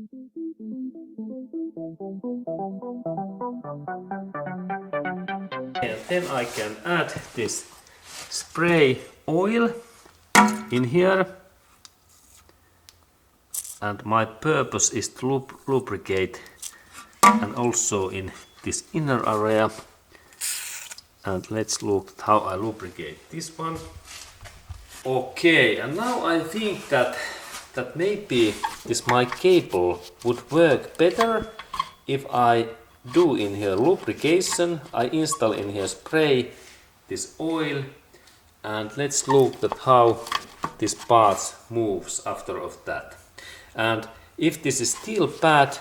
And then I can add this spray oil in here, and my purpose is to lubricate and also in this inner area. And let's look at how I lubricate this one. Okay, and now I think that maybe this my cable would work better if I do in here lubrication. I install in here spray this oil, and let's look at how this part moves after of that. And if this is still bad,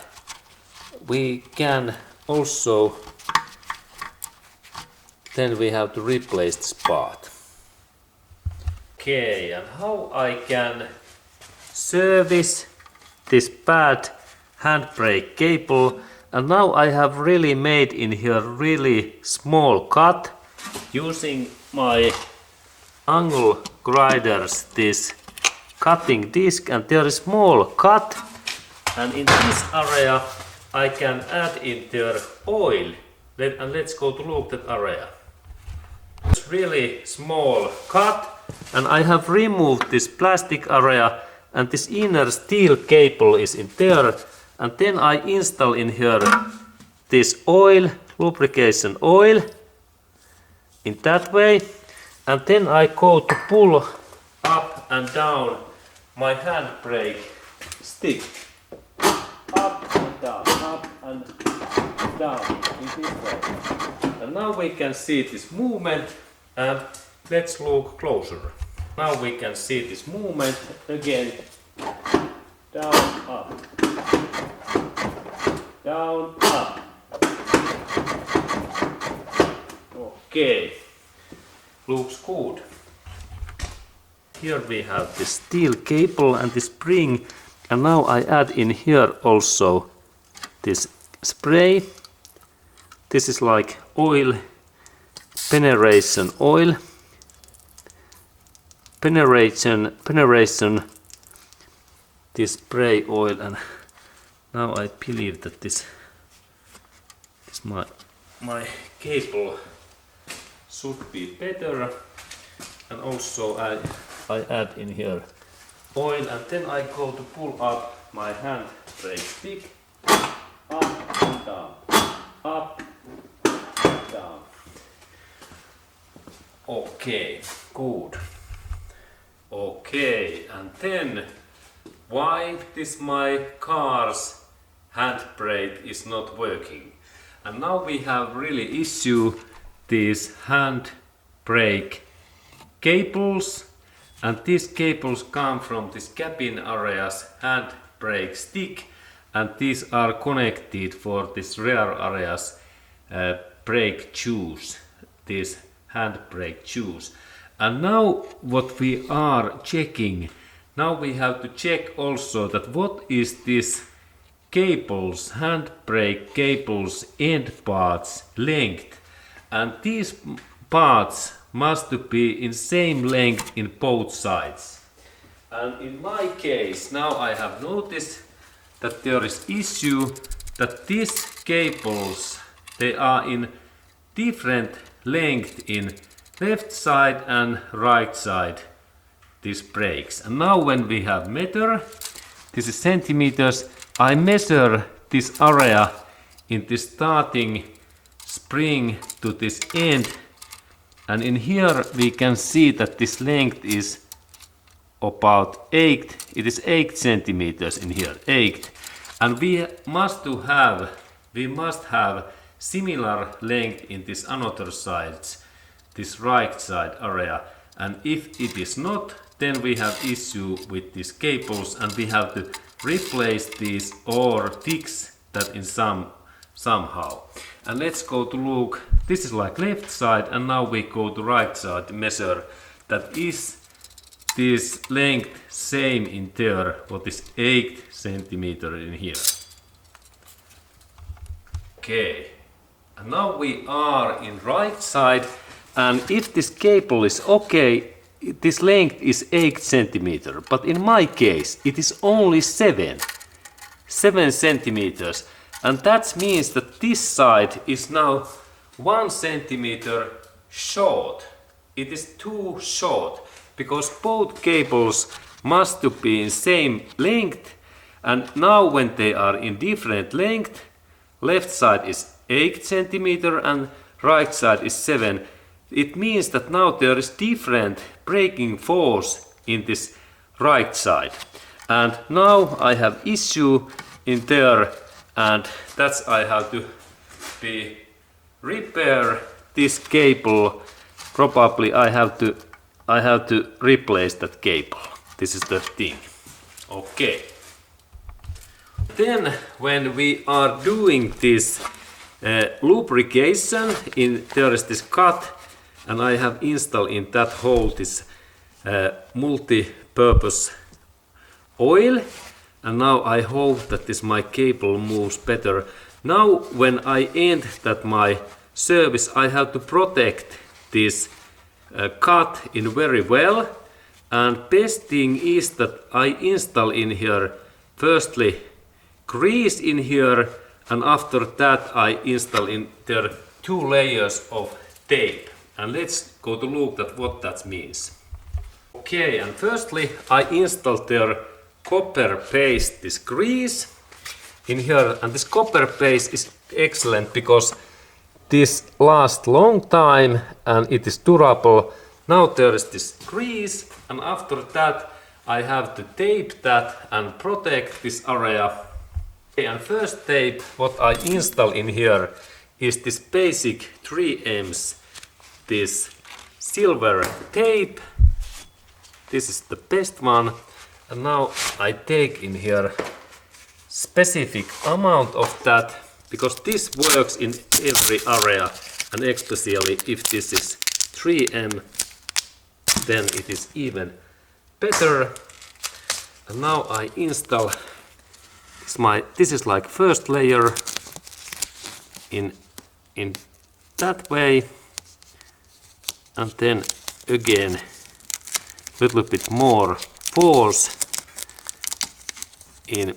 we can also, then we have to replace this part. Okay, and how I can service this BAD handbrake cable. And now I have really made in here really small cut using my angle grinders, this cutting disc, and there is small cut, and in this area I can add in there oil. And let's go to look at that area. It's really small cut, and I have removed this plastic area, and this inner steel cable is in there. And then I install in here this oil, lubrication oil, in that way. And then I go to pull up and down my handbrake stick. Up and down, up and down, in this way. And now we can see this movement, and let's look closer. Now we can see this movement again. Down, up. Down, up. Okay, looks good. Here we have the steel cable and the spring, and now I add in here also this spray. This is like oil, penetration oil. Penetration, this spray oil, and now I believe that this my cable should be better. And also I add in here oil, and then I go to pull up my handbrake stick. Up and down, up and down. Okay, good. Okay, and then why this my car's handbrake is not working. And now we have really issue these handbrake cables, and these cables come from this cabin area's handbrake stick, and these are connected for this rear area's brake shoes, these handbrake shoes. And now what we are checking, now we have to check also that what is this cables, handbrake cables end parts length, and these parts must be in same length in both sides. And in my case now I have noticed that there is issue that these cables, they are in different length in left side and right side, these brakes. And now when we have meter, this is centimeters, I measure this area in the starting spring to this end, and in here we can see that this length is about 8, it is 8 centimeters in here, 8. And we must have similar length in this another sides, this right side area. And if it is not, then we have issue with these cables, and we have to replace these or fix that in somehow. And let's go to look, this is like left side, and now we go to right side to measure that is this length same in there, what is 8 centimeter in here. Okay, and now we are in right side, and if this cable is okay, this length is 8 centimeter, but in my case it is only 7 7 centimeters, and that means that this side is now 1 centimeter short. It is too short because both cables must be in same length, and now when they are in different length, left side is 8 centimeter and right side is 7. It means that now there is different braking force in this right side, and now I have issue in there, and that's I have to be repair this cable. Probably I have to replace that cable. This is the thing. Okay. Then when we are doing this lubrication, there is this cut, and I have installed in that hole this multi-purpose oil, and now I hope that this my cable moves better. Now when I end that my service, I have to protect this cut in very well, and best thing is that I install in here firstly grease in here, and after that I install in there 2 layers of tape, and let's go to look at what that means. Okay, and firstly I installed there copper paste, this grease in here, and this copper paste is excellent because this lasts long time and it is durable. Now there is this grease, and after that I have to tape that and protect this area. Okay, and first tape what I install in here is this basic 3M's, this silver tape. This is the best one, and now I take in here specific amount of that, because this works in every area, and especially if this is 3M, then it is even better. And now I install this is like first layer in that way, and then again little bit more force in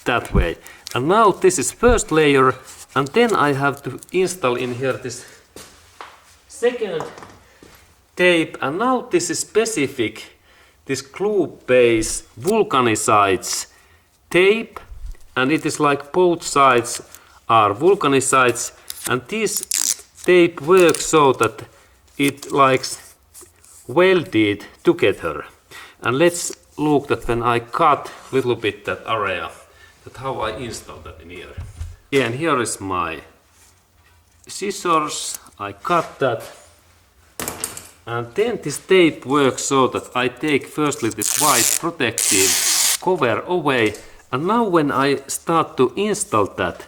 that way. And now this is first layer, and then I have to install in here this second tape, and now this is specific, this glue base vulcanized tape, and it is like both sides are vulcanized, and this tape works so that it likes welded together. And let's look that when I cut a little bit that area, that how I install that in here. Yeah, and here is my scissors. I cut that, and then this tape works so that I take firstly this white protective cover away, and now when I start to install that,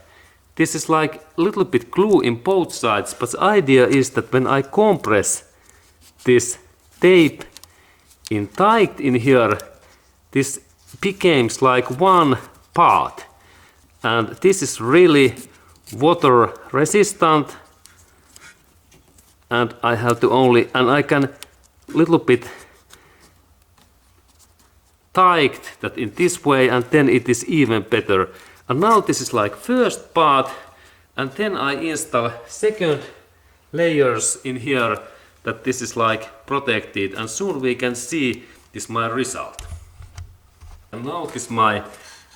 this is like a little bit glue in both sides, but the idea is that when I compress this tape in tight in here, this becomes like one part, and this is really water resistant, and I have to I can little bit tight that in this way, and then it is even better. And now this is like first part, and then I install second layers in here, that this is like protected, and soon we can see this my result. And now this my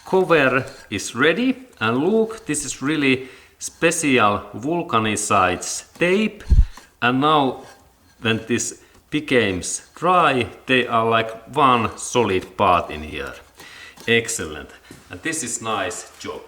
cover is ready, and look, this is really special vulcanized tape, and now when this becomes dry, they are like one solid part in here. Excellent, and this is nice job.